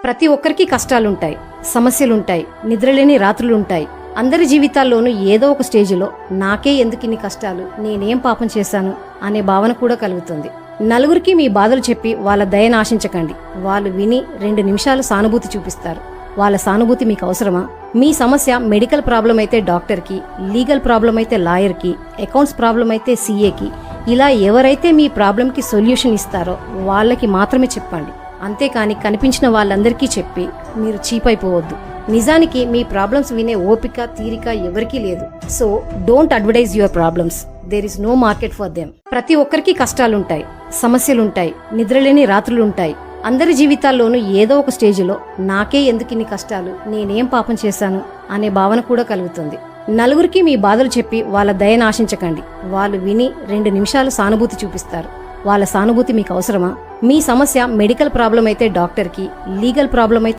ప్రతి ఒక్కరికి కష్టాలుంటాయి, సమస్యలుంటాయి, నిద్రలేని రాత్రులుంటాయి. అందరి జీవితాల్లోనూ ఏదో ఒక స్టేజిలో నాకే ఎందుకిన్ని కష్టాలు, నేనేం పాపం చేశాను అనే భావన కూడా కలుగుతుంది. నలుగురికి మీ బాధలు చెప్పి వాళ్ళ దయను ఆశించకండి. వాళ్ళు విని 2 నిమిషాలు సానుభూతి చూపిస్తారు. వాళ్ళ సానుభూతి మీకు అవసరమా? మీ సమస్య మెడికల్ ప్రాబ్లం అయితే డాక్టర్కి, లీగల్ ప్రాబ్లం అయితే లాయర్కి, అకౌంట్స్ ప్రాబ్లం అయితే సీఏకి, ఇలా ఎవరైతే మీ ప్రాబ్లంకి సొల్యూషన్ ఇస్తారో వాళ్ళకి మాత్రమే చెప్పండి. అంతేకాని కనిపించిన వాళ్ళందరికీ చెప్పి మీరు చీప్ అయిపోవద్దు. నిజానికి మీ ప్రాబ్లమ్స్ వినే ఓపిక, తీరిక ఎవరికీ లేదు. So don't advertise your problems. There is no market for them. ప్రతి ఒక్కరికి కష్టాలుంటాయి, సమస్యలుంటాయి, నిద్రలేని రాత్రులుంటాయి. అందరి జీవితాల్లోనూ ఏదో ఒక స్టేజిలో నాకే ఎందుకిన్ని కష్టాలు, నేనేం పాపం చేశాను అనే భావన కూడా కలుగుతుంది. నలుగురికి మీ బాధలు చెప్పి వాళ్ళ దయను ఆశించకండి. వాళ్ళు విని 2 నిమిషాలు సానుభూతి చూపిస్తారు. వాళ్ళ సానుభూతి మీకు అవసరమా? మీ సమస్య మెడికల్ ప్రాబ్లం అయితే డాక్టర్కి, లీగల్ ప్రాబ్లం అయితే